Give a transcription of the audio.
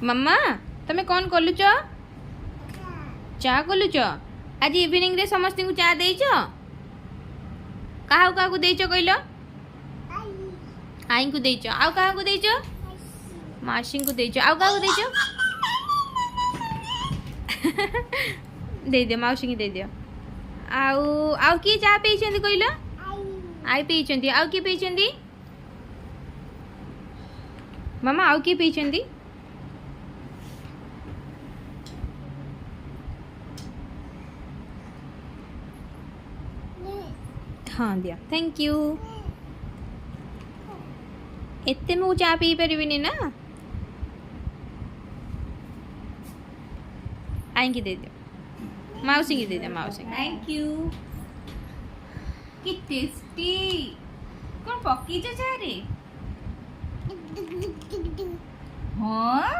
मम्मा तमे कौन कलुच चा कलुच आज इवनिंग रे समस्त को चा देइछ काहा को देइछ कहलो आई को देइछ आउ काहा को देइछ मासी को देइछ आउ काहा को देइछ दे दियो माउसी की दे दियो आउ आउ की चा पीछंती कहलो आई पीछंती आउ की पीछंती मामा आउ की पीछंती हाँ दिया थैंक यू एते मु चा पी परिबिनी ना आई की दे दियो माउसी की दे दियो माउसी थैंक यू कि टेस्टी कौन पकी चा रे हाँ